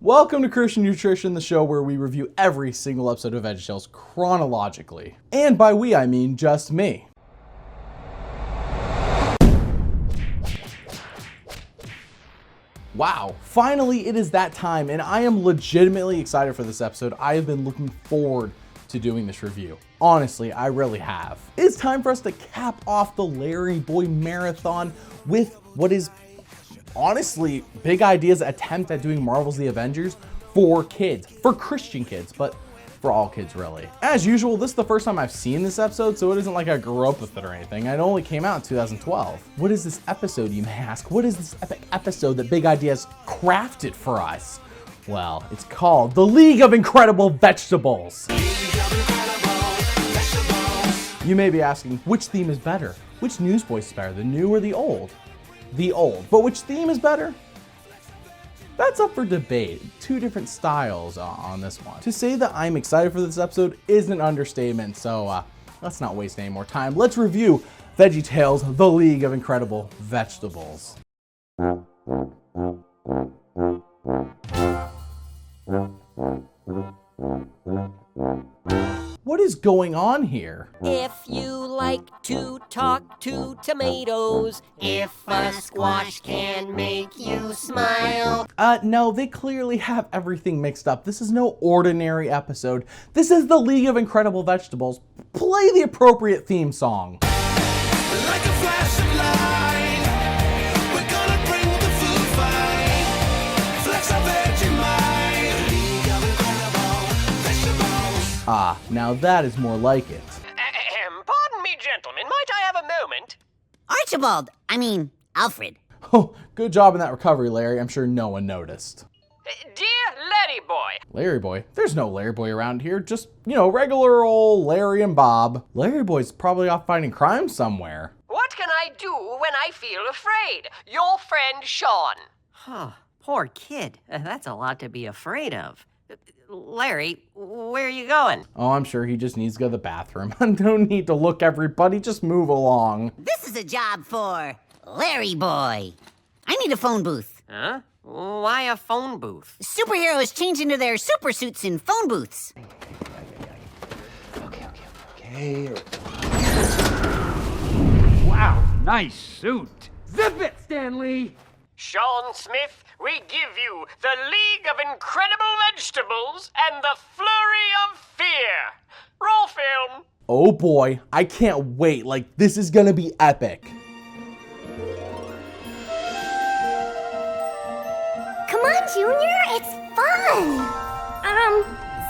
Welcome to Christian Nutrition, the show where we review every single episode of VeggieTales chronologically. And by we, I mean just me. Wow, finally it is that time, and I am legitimately excited for this episode. I have been looking forward to doing this review. Honestly, I really have. It's time for us to cap off the LarryBoy marathon with what is honestly Big Idea's attempt at doing Marvel's The Avengers for kids, for Christian kids, but for all kids really. As usual, this is the first time I've seen this episode, so it isn't like I grew up with it or anything. It only came out in 2012. What is this episode, you may ask? What is this epic episode that Big Idea's crafted for us? Well, it's called The League of Incredible Vegetables. You may be asking, which theme is better? Which news voice is better, the new or the old? The old. But which theme is better? That's up for debate. Two different styles on this one. To say that I'm excited for this episode is an understatement, so let's not waste any more time. Let's review VeggieTales, The League of Incredible Vegetables. What is going on here? If you like to talk to tomatoes, if a squash can make you smile. No, they clearly have everything mixed up. This is no ordinary episode. This is the League of Incredible Vegetables. Play the appropriate theme song. Like a flash of light, we're gonna bring the food fight. Flex our Vegemite, League of Incredible Vegetables. Ah, now that is more like it. Pardon me, gentlemen. Might I have a moment? Alfred. Oh, good job in that recovery, Larry. I'm sure no one noticed. Dear LarryBoy. LarryBoy? There's no LarryBoy around here. Just, regular old Larry and Bob. LarryBoy's probably off fighting crime somewhere. What can I do when I feel afraid? Your friend Sean. Huh, poor kid. That's a lot to be afraid of. Larry, where are you going? Oh, I'm sure he just needs to go to the bathroom. No need to look, everybody. Just move along. This is a job for LarryBoy. I need a phone booth. Huh? Why a phone booth? Superheroes change into their super suits in phone booths. Okay. Wow, nice suit. Zip it, Stanley. Sean Smith, we give you the League of Incredible Vegetables and the Flurry of Fear. Roll film. Oh boy, I can't wait. This is gonna be epic. Come on, Junior, it's fun!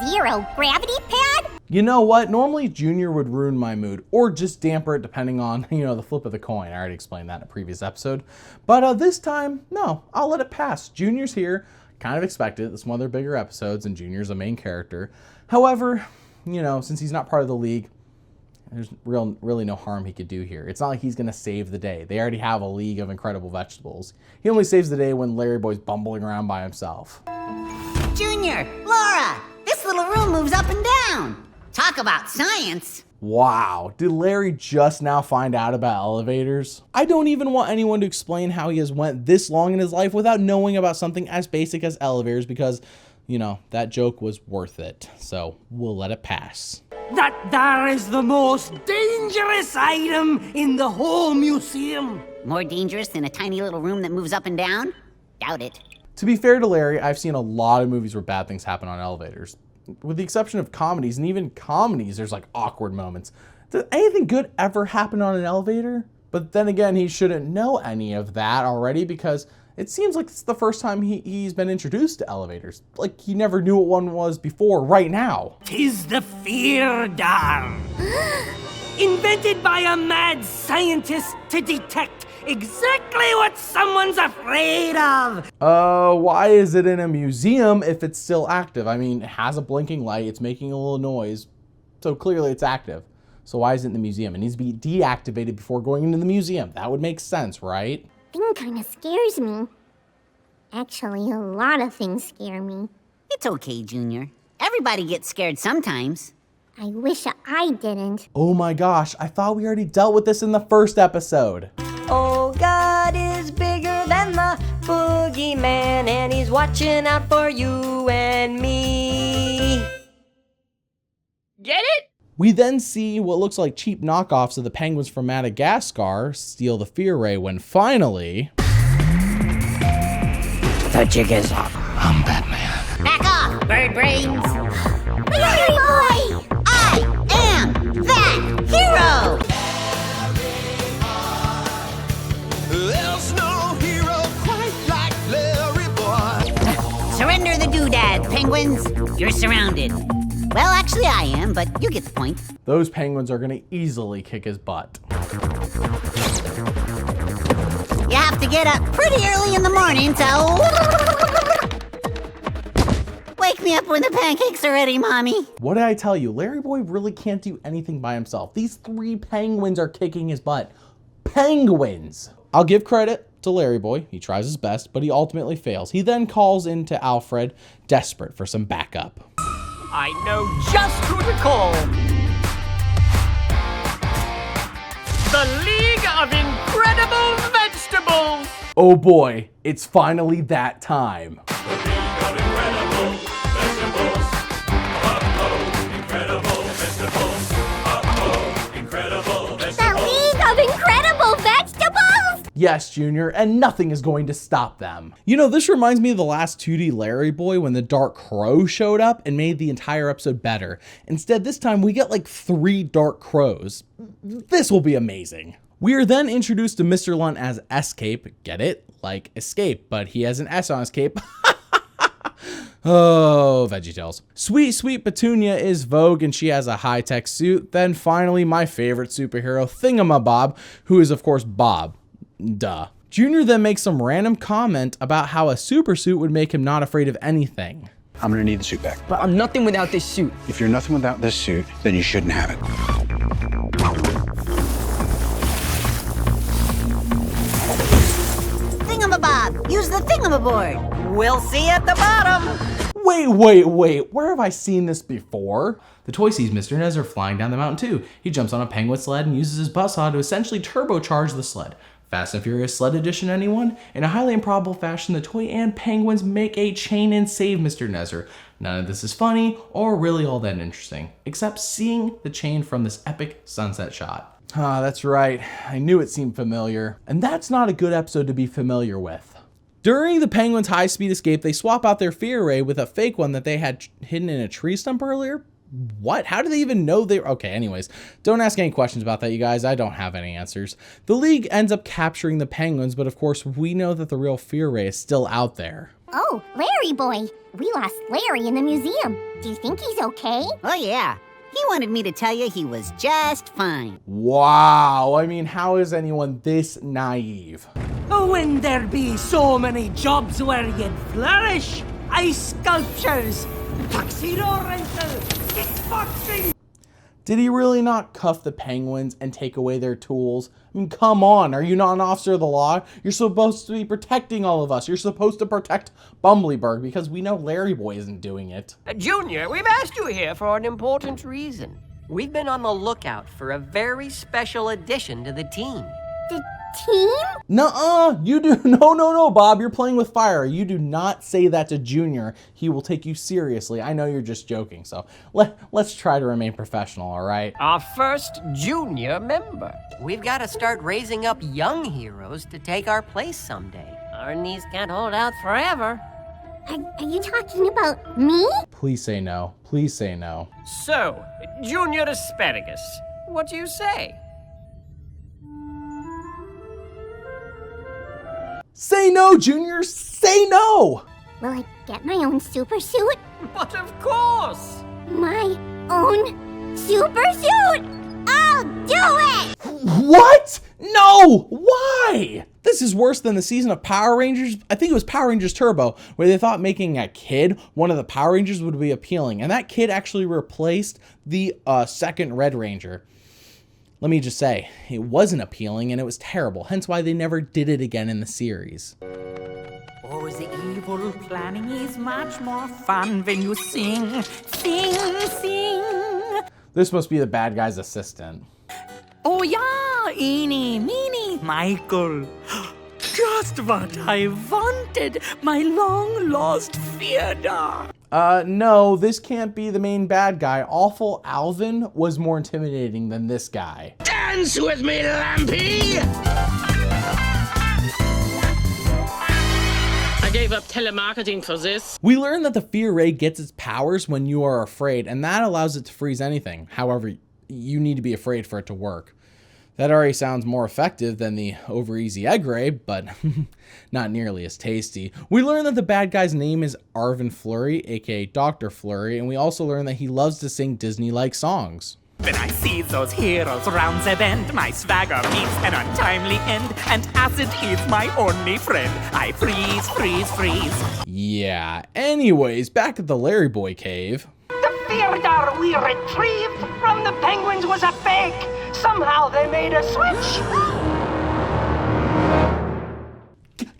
Zero gravity pad? You know what? Normally Junior would ruin my mood, or just damper it depending on, the flip of the coin. I already explained that in a previous episode. But this time, no, I'll let it pass. Junior's here, kind of expected. It's one of their bigger episodes, and Junior's a main character. However, since he's not part of the league, there's really no harm he could do here. It's not like he's gonna save the day. They already have a League of Incredible Vegetables. He only saves the day when LarryBoy's bumbling around by himself. Junior, Laura, this little room moves up and down. Talk about science. Wow, did Larry just now find out about elevators? I don't even want anyone to explain how he has went this long in his life without knowing about something as basic as elevators because, that joke was worth it. So we'll let it pass. That there is the most dangerous item in the whole museum. More dangerous than a tiny little room that moves up and down? Doubt it. To be fair to Larry, I've seen a lot of movies where bad things happen on elevators. With the exception of comedies, and even comedies, there's awkward moments. Does anything good ever happen on an elevator? But then again, he shouldn't know any of that already because it seems like it's the first time he's been introduced to elevators. Like he never knew what one was before right now. 'Tis the fear dart. Invented by a mad scientist to detect exactly what someone's afraid of. Why is it in a museum if it's still active? I mean, it has a blinking light, it's making a little noise, so clearly it's active. So why is it in the museum? It needs to be deactivated before going into the museum. That would make sense, right? Thing kinda scares me. Actually, a lot of things scare me. It's okay, Junior. Everybody gets scared sometimes. I wish I didn't. Oh my gosh, I thought we already dealt with this in the first episode. Oh, God is bigger than the boogeyman, and he's watching out for you and me. Get it? We then see what looks like cheap knockoffs of the penguins from Madagascar steal the fear ray when finally... The jig is up. I'm Batman. Back off, bird brains! LarryBoy! I am that hero! There's no hero quite like LarryBoy. Surrender the doodads, penguins! You're surrounded. Well, actually I am, but you get the point. Those penguins are gonna easily kick his butt. You have to get up pretty early in the morning to... Wake me up when the pancakes are ready, Mommy. What did I tell you? LarryBoy really can't do anything by himself. These 3 penguins are kicking his butt. Penguins! I'll give credit to LarryBoy. He tries his best, but he ultimately fails. He then calls into Alfred, desperate for some backup. I know just who to call. The League of Incredible Vegetables! Oh boy, it's finally that time. The League of Incredible Vegetables? Yes, Junior, and nothing is going to stop them. You know, this reminds me of the last 2D LarryBoy when the Dark Crow showed up and made the entire episode better. Instead, this time we get like 3 Dark Crows. This will be amazing. We are then introduced to Mr. Lunt as Escape. Get it? Like escape, but he has an S on his cape. Oh, VeggieTales. Sweet, sweet Petunia is Vogue, and she has a high-tech suit. Then finally, my favorite superhero, Thingamabob, who is of course Bob. Duh. Junior then makes some random comment about how a super suit would make him not afraid of anything. I'm gonna need the suit back. But I'm nothing without this suit. If you're nothing without this suit, then you shouldn't have it. Thingamabob, use the thingamaboard. We'll see at the bottom. Wait, where have I seen this before? The toy sees Mr. Nezzer flying down the mountain too. He jumps on a penguin sled and uses his buzzsaw to essentially turbocharge the sled. Fast and Furious Sled Edition, anyone? In a highly improbable fashion, the toy and penguins make a chain and save Mr. Nezzer. None of this is funny or really all that interesting, except seeing the chain from this epic sunset shot. Ah, that's right. I knew it seemed familiar. And that's not a good episode to be familiar with. During the penguins' high-speed escape, they swap out their fear ray with a fake one that they had hidden in a tree stump earlier. What? How do they even know they were? Okay, anyways, don't ask any questions about that, you guys. I don't have any answers. The League ends up capturing the penguins, but of course, we know that the real fear ray is still out there. Oh, LarryBoy. We lost Larry in the museum. Do you think he's okay? Oh yeah, he wanted me to tell you he was just fine. Wow, I mean, how is anyone this naive? When there be so many jobs where you'd flourish, ice sculptures, tuxedo rental, kickboxing. Did he really not cuff the penguins and take away their tools? I mean, come on, are you not an officer of the law? You're supposed to be protecting all of us. You're supposed to protect Bumbleberg because we know LarryBoy isn't doing it. Junior, we've asked you here for an important reason. We've been on the lookout for a very special addition to the team. The team? Nuh-uh, you do, no, Bob, you're playing with fire. You do not say that to Junior. He will take you seriously. I know you're just joking, so let's try to remain professional, all right? Our first junior member. We've got to start raising up young heroes to take our place someday. Our knees can't hold out forever. Are you talking about me? Please say no. Please say no. So, Junior Asparagus, what do you say? Say no, Junior! Say no! Will I get my own super suit? But of course! My own super suit? I'll do it! What? No! Why? This is worse than the season of Power Rangers. I think it was Power Rangers Turbo, where they thought making a kid one of the Power Rangers would be appealing. And that kid actually replaced the second Red Ranger. Let me just say, it wasn't appealing and it was terrible, hence why they never did it again in the series. Oh, the evil planning is much more fun when you sing, sing. This must be the bad guy's assistant. Oh yeah, eeny, meeny, Michael. Just just what I wanted. My long-lost Feodor. No, this can't be the main bad guy. Awful Alvin was more intimidating than this guy. Dance with me, Lampy! I gave up telemarketing for this. We learned that the fear ray gets its powers when you are afraid, and that allows it to freeze anything. However, you need to be afraid for it to work. That already sounds more effective than the over-easy egg ray, but not nearly as tasty. We learn that the bad guy's name is Arvin Flurry, aka Dr. Flurry, and we also learn that he loves to sing Disney-like songs. When I see those heroes round the bend, my swagger meets an untimely end, and acid is my only friend. I freeze, freeze, freeze. Yeah, anyways, back at the LarryBoy cave. The Feodor we retrieved from the penguins was a fake. Somehow they made a switch.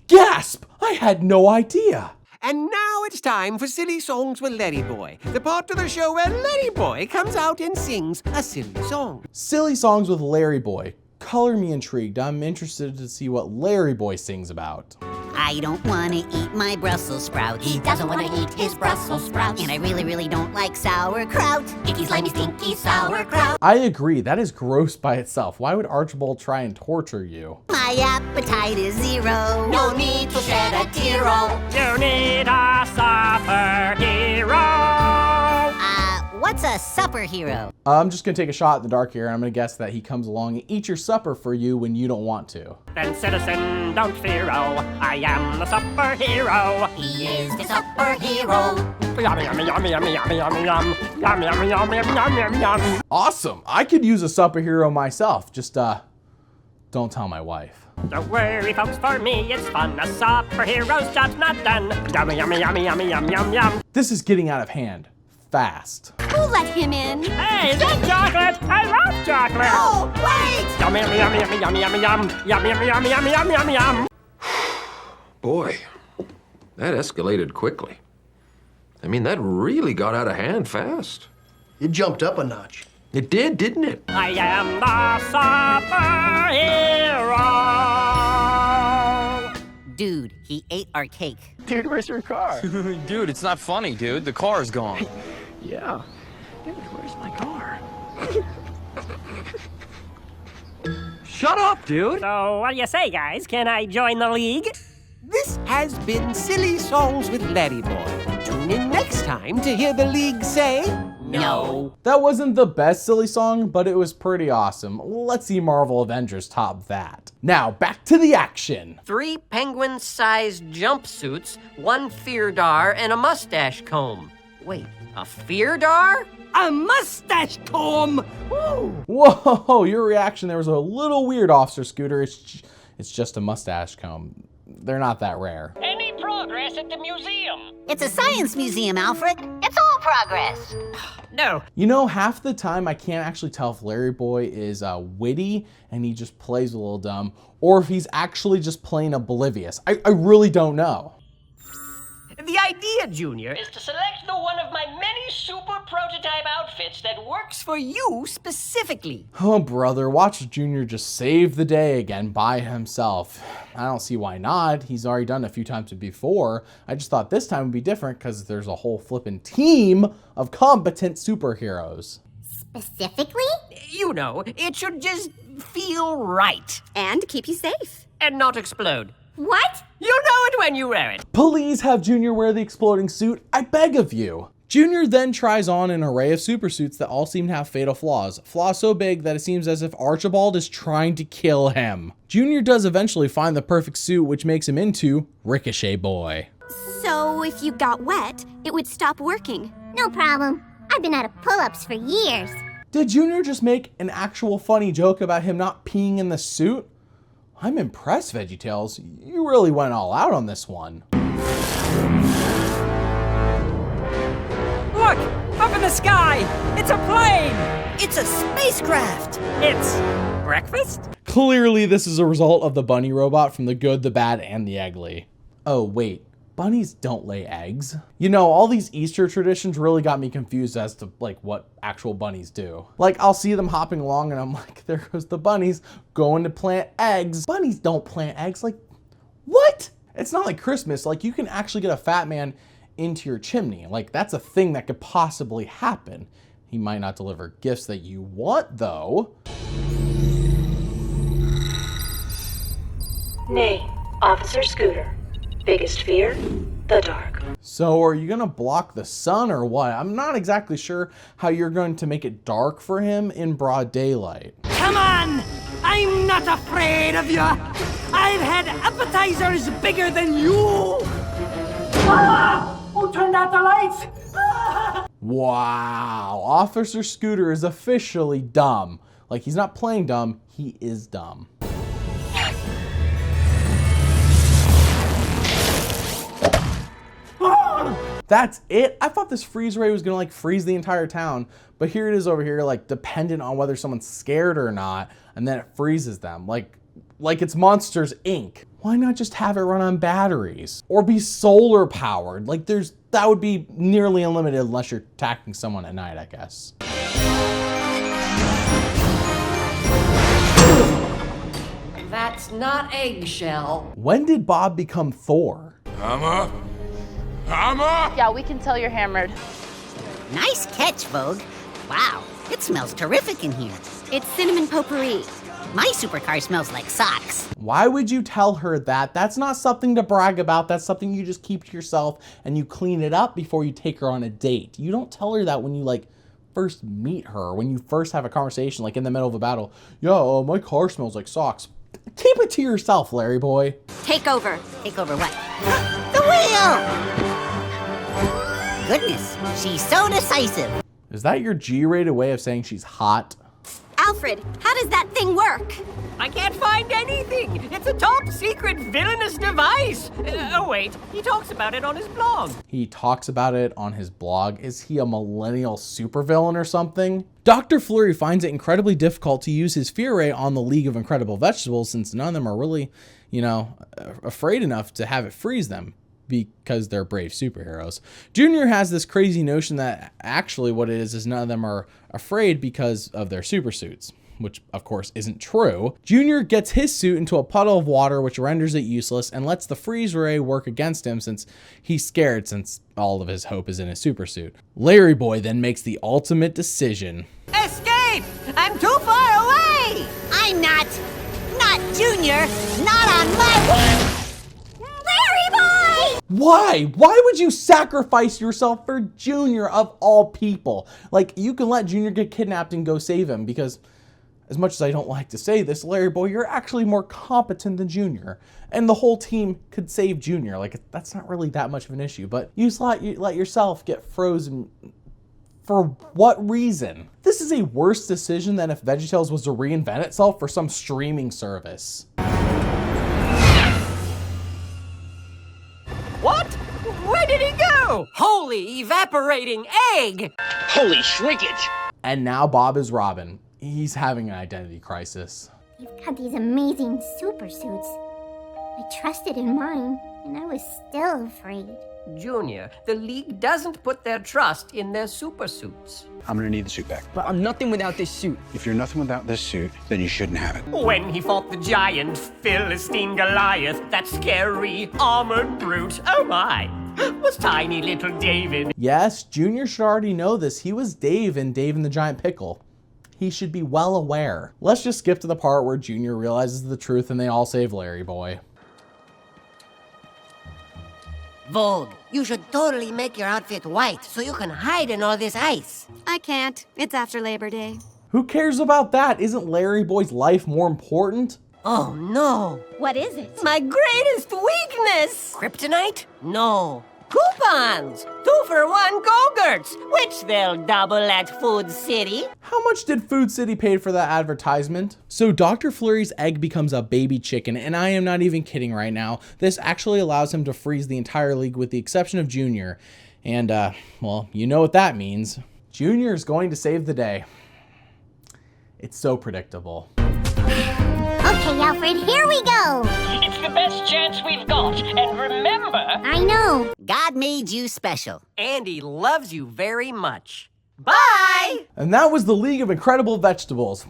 Gasp! I had no idea. And now it's time for Silly Songs with LarryBoy, the part of the show where LarryBoy comes out and sings a silly song. Silly Songs with LarryBoy. Color me intrigued. I'm interested to see what LarryBoy sings about. I don't want to eat my Brussels sprouts. He doesn't want to eat his Brussels sprouts. And I really, really don't like sauerkraut. Icky, slimy, stinky sauerkraut. I agree, that is gross by itself. Why would Archibald try and torture you? My appetite is zero. No need to shed a tear. You need a superhero. What's a superhero? I'm just gonna take a shot in the dark here, and I'm gonna guess that he comes along and eats your supper for you when you don't want to. Then citizen, don't fear, oh, I am the superhero. He is the superhero. Yummy, yummy, yummy, yummy, yummy, yummy, yum. Yummy, yummy, yummy, yummy, yummy, yummy, yum. Awesome, I could use a superhero myself, just don't tell my wife. Don't worry, folks, for me it's fun. A superhero's job's not done. Yummy, yummy, yummy, yummy, yum, yum, yum. This is getting out of hand, fast. Who let him in? Hey, is that chocolate? I love chocolate. Oh, wait! Yummy, yummy, yummy, yummy, yummy, yum. Yummy, yummy, yummy, yummy, yummy, yummy, yum. Boy, that escalated quickly. I mean, that really got out of hand fast. It jumped up a notch. It did, didn't it? I am the superhero. Dude, he ate our cake. Dude, where's your car? Dude, it's not funny, dude. The car's gone. Yeah. Dude, where's my car? Shut up, dude! So, what do you say, guys? Can I join the league? This has been Silly Songs with LarryBoy. Tune in next time to hear the league say... No. That wasn't the best silly song, but it was pretty awesome. Let's see Marvel Avengers top that. Now, back to the action. 3 penguin-sized jumpsuits, 1 Feodor, and a mustache comb. Wait, a Feodor? A mustache comb! Woo! Whoa, your reaction there was a little weird, Officer Scooter. It's just a mustache comb. They're not that rare. Any progress at the museum? It's a science museum, Alfred. It's all progress. No. You know, half the time I can't actually tell if LarryBoy is witty and he just plays a little dumb, or if he's actually just plain oblivious. I really don't know. The idea, Junior, is to select the one of my many super prototype outfits that works for you specifically. Oh, brother, watch Junior just save the day again by himself. I don't see why not. He's already done it a few times before. I just thought this time would be different because there's a whole flippin' team of competent superheroes. Specifically? You know, it should just feel right. And keep you safe. And not explode. What? You know it when you wear it. Please have Junior wear the exploding suit, I beg of you. Junior then tries on an array of super suits that all seem to have fatal flaws. Flaws so big that it seems as if Archibald is trying to kill him. Junior does eventually find the perfect suit, which makes him into Ricochet Boy. So if you got wet, it would stop working. No problem. I've been out of pull-ups for years. Did Junior just make an actual funny joke about him not peeing in the suit? I'm impressed, VeggieTales. You really went all out on this one. Look! Up in the sky! It's a plane! It's a spacecraft! It's breakfast? Clearly, this is a result of the bunny robot from The Good, the Bad, and the Ugly. Oh, wait. Bunnies don't lay eggs. You know, all these Easter traditions really got me confused as to, like, what actual bunnies do. Like, I'll see them hopping along and I'm like, there goes the bunnies going to plant eggs. Bunnies don't plant eggs. Like, What? It's not like Christmas. Like, you can actually get a fat man into your chimney. Like, that's a thing that could possibly happen. He might not deliver gifts that you want, though. Name, Officer Scooter. Biggest fear, the dark. So are you gonna block the sun or what? I'm not exactly sure how you're going to make it dark for him in broad daylight. Come on! I'm not afraid of you! I've had appetizers bigger than you! Ah! Who turned out the lights? Ah! Wow, Officer Scooter is officially dumb. Like, he's not playing dumb, he is dumb. That's it? I thought this freeze ray was gonna like freeze the entire town, but here it is over here, like dependent on whether someone's scared or not, and then it freezes them. Like it's Monsters, Inc. Why not just have it run on batteries? Or be solar powered? Like that would be nearly unlimited unless you're attacking someone at night, I guess. That's not eggshell. When did Bob become Thor? Hammer? Hammer? Yeah, we can tell you're hammered. Nice catch, Vogue. Wow, it smells terrific in here. It's cinnamon potpourri. My supercar smells like socks. Why would you tell her that? That's not something to brag about. That's something you just keep to yourself and you clean it up before you take her on a date. You don't tell her that when you like first meet her, when you first have a conversation, like in the middle of a battle. Yeah, my car smells like socks. Keep it to yourself, Larry boy. Take over. Take over what? The wheel! Goodness, she's so decisive. Is that your G-rated way of saying she's hot? Alfred, how does that thing work? I can't find anything. It's a top secret villainous device. Oh, wait. He talks about it on his blog. He talks about it on his blog. Is he a millennial supervillain or something? Dr. Flurry finds it incredibly difficult to use his fear ray on the League of Incredible Vegetables since none of them are really, afraid enough to have it freeze them because they're brave superheroes. Junior has this crazy notion that actually what it is none of them are afraid because of their super suits, which of course isn't true. Junior gets his suit into a puddle of water, which renders it useless and lets the freeze ray work against him since he's scared since all of his hope is in his super suit. LarryBoy then makes the ultimate decision. Escape! I'm too far away! I'm not Junior, not on my... LarryBoy! Why? Why would you sacrifice yourself for Junior of all people? Like, you can let Junior get kidnapped and go save him because, as much as I don't like to say this, LarryBoy, you're actually more competent than Junior. And the whole team could save Junior. Like, that's not really that much of an issue. But you just let yourself get frozen. For what reason? This is a worse decision than if VeggieTales was to reinvent itself for some streaming service. What? Where did he go? Holy evaporating egg! Holy shrinkage! And now Bob is Robin. He's having an identity crisis. You've got these amazing super suits. I trusted in mine, and I was still afraid. Junior, the League doesn't put their trust in their super suits. I'm gonna need the suit back. But I'm nothing without this suit. If you're nothing without this suit, then you shouldn't have it. When he fought the giant Philistine Goliath, that scary armored brute, oh my, was tiny little David. Yes, Junior should already know this. He was Dave in Dave and the Giant Pickle. He should be well aware. Let's just skip to the part where Junior realizes the truth and they all save LarryBoy. Vogue, you should totally make your outfit white so you can hide in all this ice. I can't. It's after Labor Day. Who cares about that? Isn't LarryBoy's life more important? Oh no. What is it? My greatest weakness! Kryptonite? No. Coupons! 2-for-1 Go-Gurts, which they'll double at Food City. How much did Food City pay for that advertisement? So Dr. Flurry's egg becomes a baby chicken, and I am not even kidding right now. This actually allows him to freeze the entire league with the exception of Junior. And, well, you know what that means. Junior is going to save the day. It's so predictable. Okay, Alfred, here we go. It's the best chance we've got, and remember... I know. God made you special. Andy loves you very much. Bye! And that was the League of Incredible Vegetables.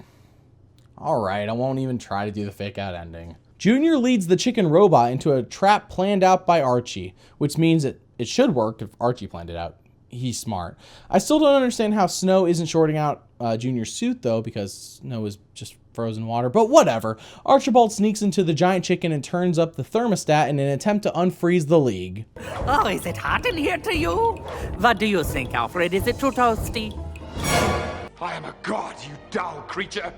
All right, I won't even try to do the fake out ending. Junior leads the chicken robot into a trap planned out by Archie, which means it should work if Archie planned it out. He's smart. I still don't understand how Snow isn't shorting out Junior's suit, though, because Snow is just frozen water, but whatever. Archibald sneaks into the giant chicken and turns up the thermostat in an attempt to unfreeze the League. Oh, is it hot in here to you? What do you think, Alfred? Is it too toasty? I am a god, you dull creature,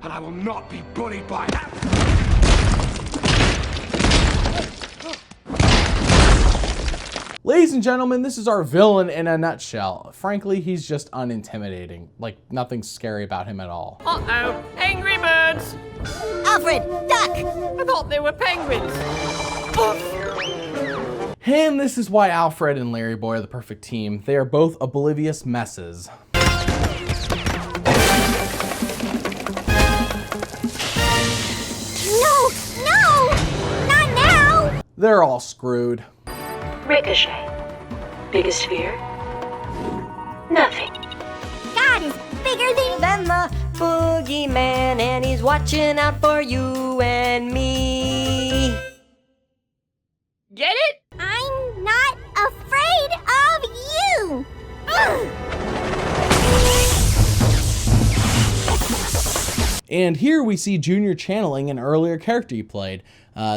and I will not be bullied by Ladies and gentlemen, this is our villain in a nutshell. Frankly, he's just unintimidating. Like, nothing scary about him at all. Uh-oh, angry birds! Alfred, duck! I thought they were penguins. And this is why Alfred and LarryBoy are the perfect team. They are both oblivious messes. No! No! Not now! They're all screwed. Ricochet. Biggest fear? Nothing. God is bigger than the boogeyman, and he's watching out for you and me. Get it? I'm not afraid of you! And here we see Junior channeling an earlier character he played.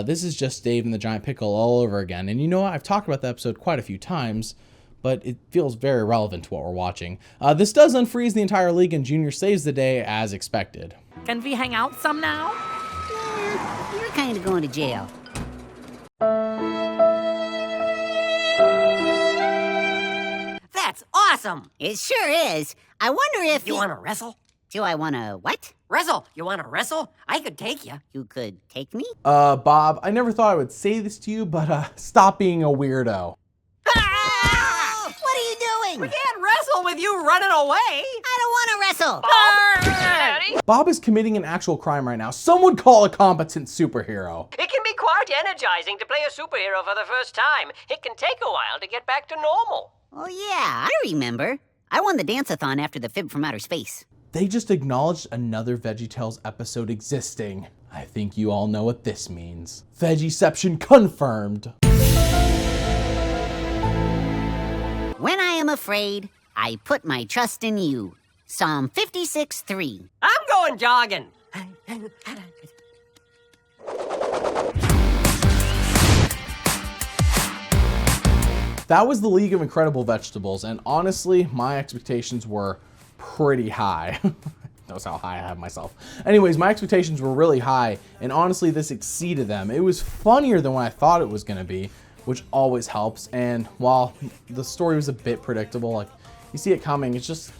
This is just Dave and the Giant Pickle all over again. And you know what? I've talked about the episode quite a few times, but it feels very relevant to what we're watching. This does unfreeze the entire league, and Junior saves the day as expected. Can we hang out some now? You're kind of going to jail. That's awesome! It sure is. I wonder if You wanna wrestle? Do I want to what? Wrestle! You wanna wrestle? I could take you. You could take me? Bob, I never thought I would say this to you, but stop being a weirdo. Ah! What are you doing? We can't wrestle with you running away! I don't want to wrestle. Daddy? Bob is committing an actual crime right now. Someone call a competent superhero. It can be quite energizing to play a superhero for the first time. It can take a while to get back to normal. Oh, yeah, I remember. I won the dance-a-thon after the Fib from Outer Space. They just acknowledged another VeggieTales episode existing. I think you all know what this means. Veggieception confirmed. When I am afraid, I put my trust in you. Psalm 56:3. I'm going jogging. That was the League of Incredible Vegetables, and honestly, my expectations were pretty high. Knows how high I have myself. Anyways, my expectations were really high, and honestly, this exceeded them. It was funnier than what I thought it was gonna be, which always helps. And while the story was a bit predictable, like you see it coming, it's just,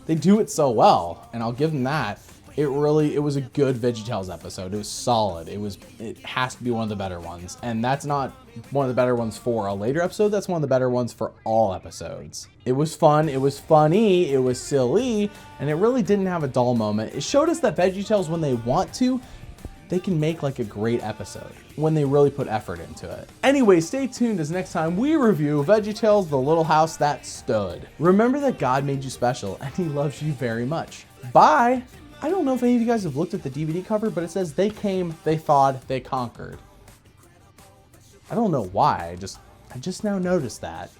they do it so well, and I'll give them that. It was a good VeggieTales episode. It was solid. It has to be one of the better ones. And that's not one of the better ones for a later episode. That's one of the better ones for all episodes. It was fun. It was funny. It was silly. And it really didn't have a dull moment. It showed us that VeggieTales, when they want to, they can make like a great episode when they really put effort into it. Anyway, stay tuned as next time we review VeggieTales, The Little House That Stood. Remember that God made you special and he loves you very much. Bye. I don't know if any of you guys have looked at the DVD cover, but it says they came, they thawed, they conquered. I don't know why, I just now noticed that.